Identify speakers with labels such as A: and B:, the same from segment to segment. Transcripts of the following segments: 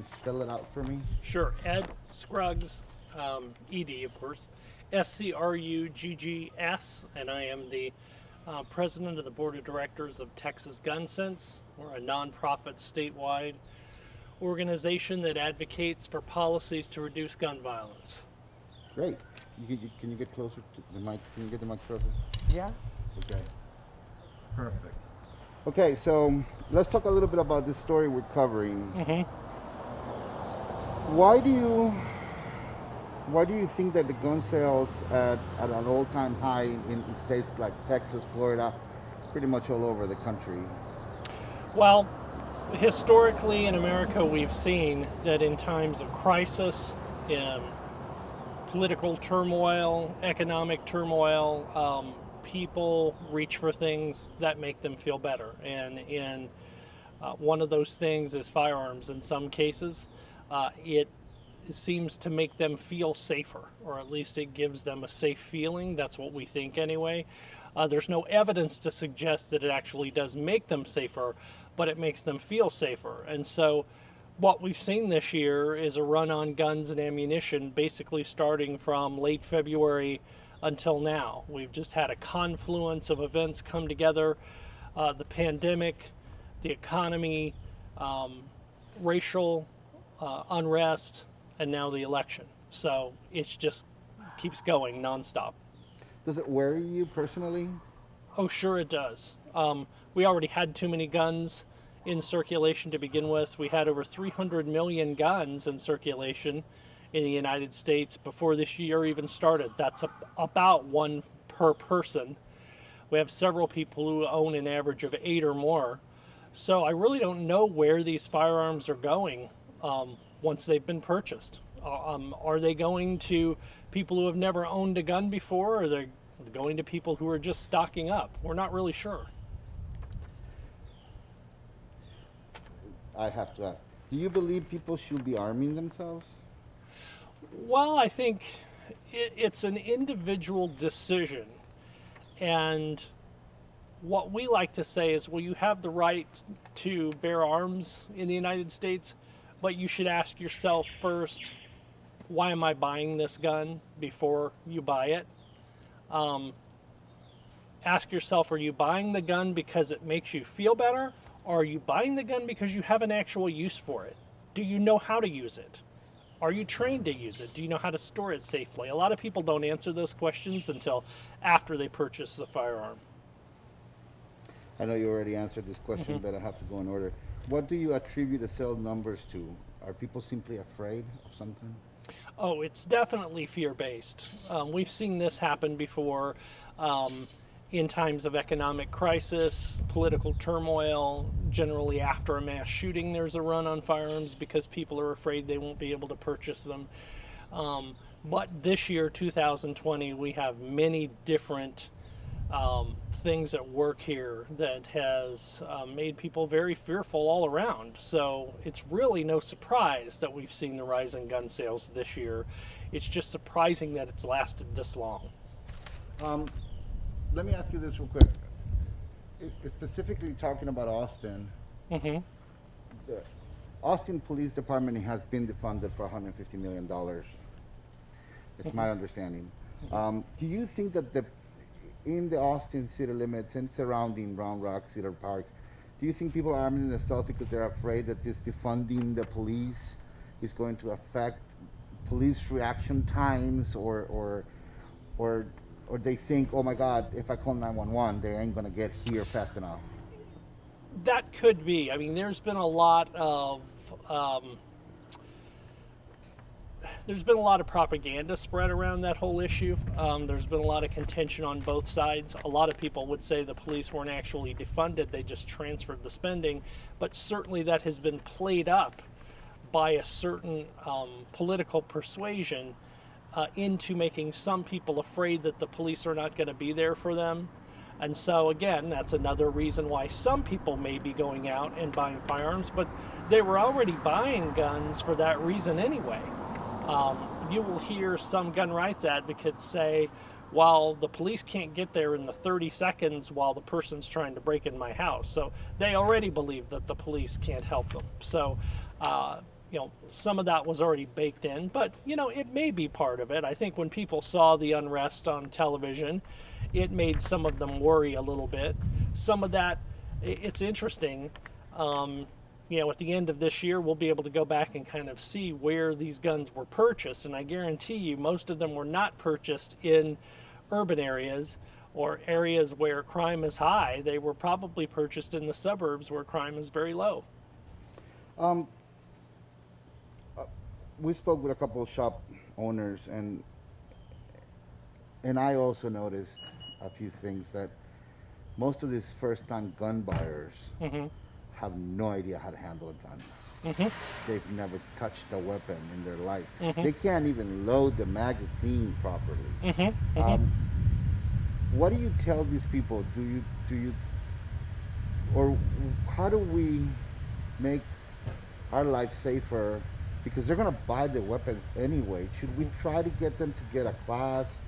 A: and spell it out for me?
B: Sure. Ed Scruggs, ED, of course, Scruggs, and I am the president of the board of directors of Texas Gun Sense. We're a nonprofit statewide organization that advocates for policies to reduce gun violence.
A: Great. Can you get closer to the mic? Can you get the mic closer?
C: Yeah.
A: Okay. Perfect. Okay, so let's talk a little bit about this story we're covering.
B: Mm-hmm.
A: Why do you think that the gun sales at an all-time high in states like Texas, Florida, pretty much all over the country?
B: Well, historically in America, we've seen that in times of crisis, in political turmoil, economic turmoil, people reach for things that make them feel better. And one of those things is firearms. In some cases, it seems to make them feel safer, or at least it gives them a safe feeling. That's what we think anyway. There's no evidence to suggest that it actually does make them safer, but it makes them feel safer. And so what we've seen this year is a run on guns and ammunition, basically starting from late February until now. We've just had a confluence of events come together, the pandemic, the economy, racial unrest, and now the election. So it's just keeps going nonstop.
A: Does it worry you personally?
B: Oh, sure it does. We already had too many guns in circulation to begin with. We had over 300 million guns in circulation in the United States before this year even started. That's about one per person. We have several people who own an average of 8 or more. So I really don't know where these firearms are going once they've been purchased. Are they going to people who have never owned a gun before, or are they going to people who are just stocking up? We're not really sure.
A: I have to ask. Do you believe people should be arming themselves?
B: Well, I think it's an individual decision. And what we like to say is, well, you have the right to bear arms in the United States, but you should ask yourself first, why am I buying this gun before you buy it? Ask yourself, are you buying the gun because it makes you feel better? Or are you buying the gun because you have an actual use for it? Do you know how to use it? Are you trained to use it? Do you know how to store it safely? A lot of people don't answer those questions until after they purchase the firearm.
A: I know you already answered this question, but I have to go in order. What do you attribute the sales numbers to? Are people simply afraid of something?
B: Oh, it's definitely fear-based. We've seen this happen before in times of economic crisis, political turmoil. Generally after a mass shooting, there's a run on firearms because people are afraid they won't be able to purchase them. But this year, 2020, we have many different things at work here that has made people very fearful all around. So it's really no surprise that we've seen the rise in gun sales this year. It's just surprising that it's lasted this long.
A: Let me ask you this real quick. Specifically talking about Austin, the Austin Police Department has been defunded for $150 million. It's my understanding. Do you think that in the Austin city limits and surrounding Round Rock, Cedar Park, do you think people are arming themselves because they're afraid that this defunding the police is going to affect police reaction times, or they think, oh my God, if I call 911, they ain't going to get here fast enough?
B: That could be. I mean, there's been a lot of propaganda spread around that whole issue. There's been a lot of contention on both sides. A lot of people would say the police weren't actually defunded, they just transferred the spending. But certainly that has been played up by a certain political persuasion into making some people afraid that the police are not going to be there for them. And so again, that's another reason why some people may be going out and buying firearms, but they were already buying guns for that reason anyway. You will hear some gun rights advocates say, well, the police can't get there in the 30 seconds while the person's trying to break in my house. So they already believe that the police can't help them. So some of that was already baked in, but it may be part of it. I think when people saw the unrest on television, it made some of them worry a little bit. Some of that, it's interesting. At the end of this year, we'll be able to go back and kind of see where these guns were purchased, and I guarantee you, most of them were not purchased in urban areas or areas where crime is high. They were probably purchased in the suburbs where crime is very low.
A: Um, we spoke with a couple of shop owners, and I also noticed a few things that most of these first-time gun buyers have no idea how to handle a gun. They've never touched a weapon in their life. They can't even load the magazine properly. What do you tell these people? Do you, or how do we make our life safer? Because they're gonna buy the weapons anyway. Should we try to get them to get a class?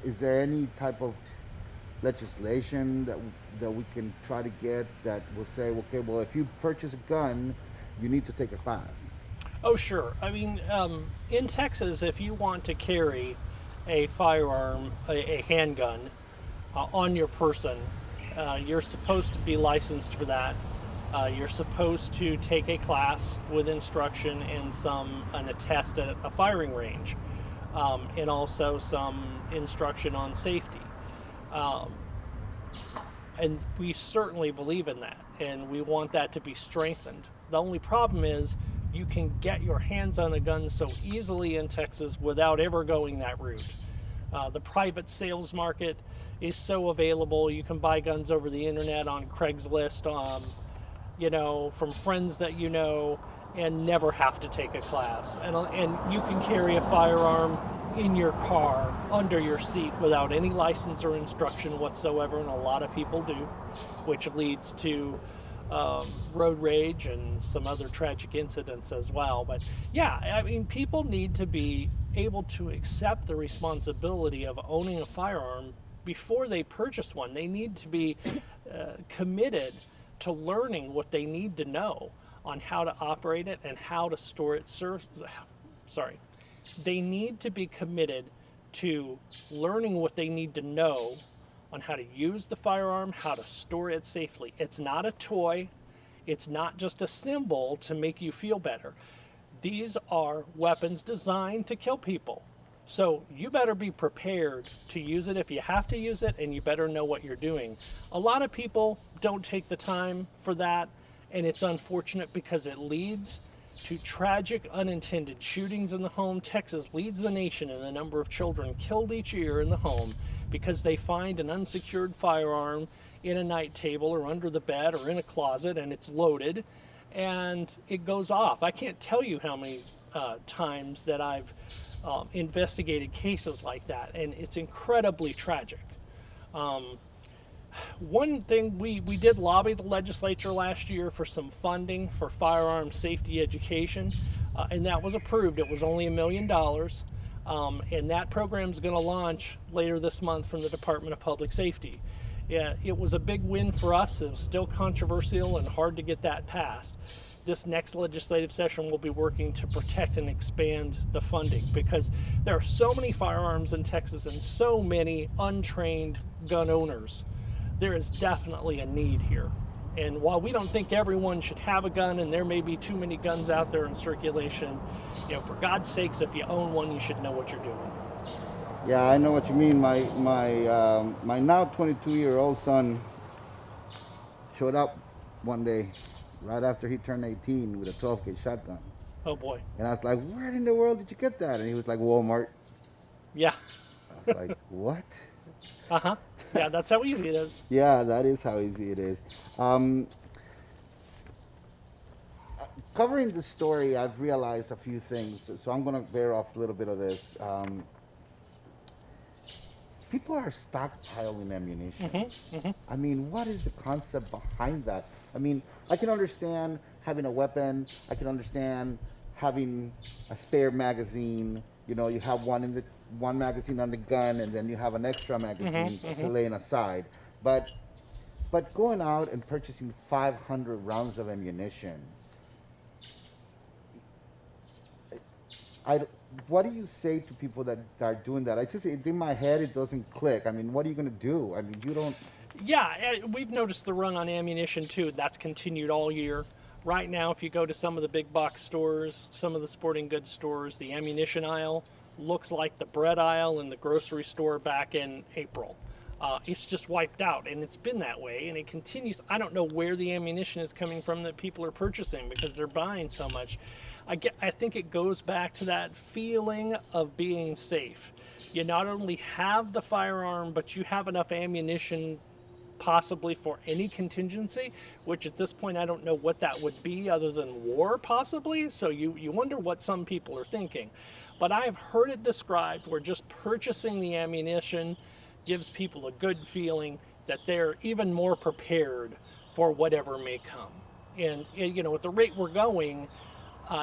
A: Is there any type of legislation that we can try to get that will say, okay, well, if you purchase a gun, you need to take a class?
B: Oh, sure. In Texas, if you want to carry a firearm, a handgun, on your person, you're supposed to be licensed for that. You're supposed to take a class with instruction and a test at a firing range, and also some instruction on safety. And we certainly believe in that, and we want that to be strengthened. The only problem is you can get your hands on a gun so easily in Texas without ever going that route. The private sales market is so available. You can buy guns over the internet on Craigslist, from friends that you know, and never have to take a class. And you can carry a firearm in your car under your seat without any license or instruction whatsoever, and a lot of people do, which leads to road rage and some other tragic incidents as well. But yeah, people need to be able to accept the responsibility of owning a firearm before they purchase one. They need to be committed to learning what they need to know on how to operate it and how to store it. They need to be committed to learning what they need to know on how to use the firearm, how to store it safely. It's not a toy. It's not just a symbol to make you feel better. These are weapons designed to kill people. So you better be prepared to use it if you have to use it, and you better know what you're doing. A lot of people don't take the time for that, and it's unfortunate because it leads to tragic unintended shootings in the home. Texas leads the nation in the number of children killed each year in the home because they find an unsecured firearm in a night table or under the bed or in a closet, and it's loaded and it goes off. I can't tell you how many times that I've investigated cases like that, and it's incredibly tragic. One thing, we did lobby the legislature last year for some funding for firearm safety education, and that was approved. It was only $1 million, and that program is going to launch later this month from the Department of Public Safety. Yeah, it was a big win for us. It was still controversial and hard to get that passed. This next legislative session will be working to protect and expand the funding because there are so many firearms in Texas and so many untrained gun owners. There is definitely a need here. And while we don't think everyone should have a gun, and there may be too many guns out there in circulation, for God's sakes, if you own one, you should know what you're doing.
A: Yeah, I know what you mean. My now 22-year-old son showed up one day right after he turned 18 with a 12-gauge shotgun.
B: Oh boy.
A: And I was like, where in the world did you get that? And he was like, Walmart.
B: Yeah.
A: I was like, what?
B: Uh-huh. Yeah, that's how easy it is.
A: Yeah, that is how easy it is. Covering the story, I've realized a few things. So I'm going to bear off a little bit of this. People are stockpiling ammunition. I mean, what is the concept behind that? I mean, I can understand having a weapon. I can understand having a spare magazine. You have one magazine on the gun, and then you have an extra magazine laying aside. But But going out and purchasing 500 rounds of ammunition, I, what do you say to people that are doing that? I just, in my head, it doesn't click. I mean, what are you going to do? I mean, you don't.
B: Yeah, we've noticed the run on ammunition too. That's continued all year. Right now, if you go to some of the big box stores, some of the sporting goods stores, the ammunition aisle looks like the bread aisle in the grocery store back in April. It's just wiped out, and it's been that way, and it continues. I don't know where the ammunition is coming from that people are purchasing because they're buying so much. I think it goes back to that feeling of being safe. You not only have the firearm, but you have enough ammunition possibly for any contingency, which at this point I don't know what that would be other than war possibly. So you wonder what some people are thinking. But I have heard it described where just purchasing the ammunition gives people a good feeling that they're even more prepared for whatever may come. And you know, at the rate we're going,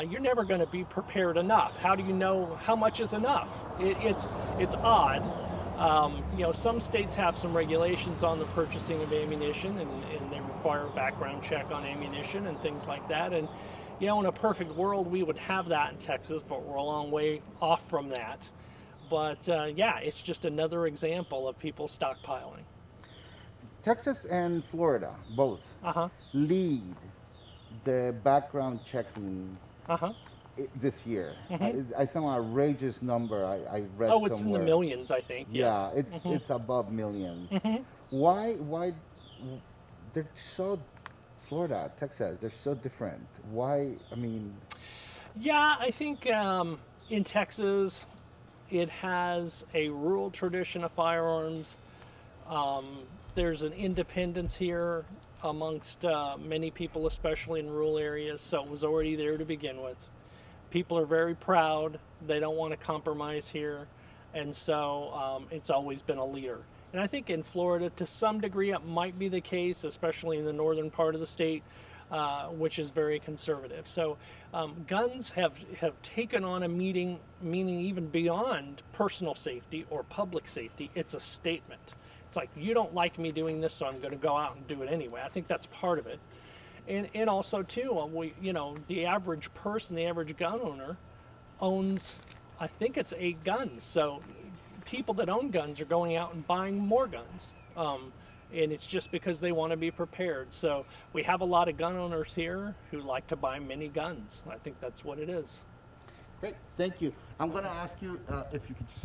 B: you're never going to be prepared enough. How do you know how much is enough? It's odd. You know, some states have some regulations on the purchasing of ammunition, and they require a background check on ammunition and things like that. And you know, in a perfect world, we would have that in Texas, but we're a long way off from that. But yeah, it's just another example of people stockpiling.
A: Texas and Florida both lead the background checking this year. I saw an outrageous number I read
B: Oh, it's
A: somewhere.
B: in the millions, I think. Yes.
A: Yeah, it's above millions. Why they're so Florida, Texas, they're so different. Why? I mean,
B: Yeah, I think in Texas, it has a rural tradition of firearms. There's an independence here amongst many people, especially in rural areas, so it was already there to begin with. People are very proud. They don't want to compromise here, and so it's always been a leader. And I think in Florida, to some degree, it might be the case, especially in the northern part of the state, which is very conservative. So guns have taken on a meaning even beyond personal safety or public safety. It's a statement. It's like, you don't like me doing this, so I'm going to go out and do it anyway. I think that's part of it. And also, too, you know, the average person, the average gun owner owns, I think it's 8 guns. So people that own guns are going out and buying more guns. And it's just because they want to be prepared. So we have a lot of gun owners here who like to buy many guns. I think that's what it is.
A: great, thank you. I'm going to ask you if you could just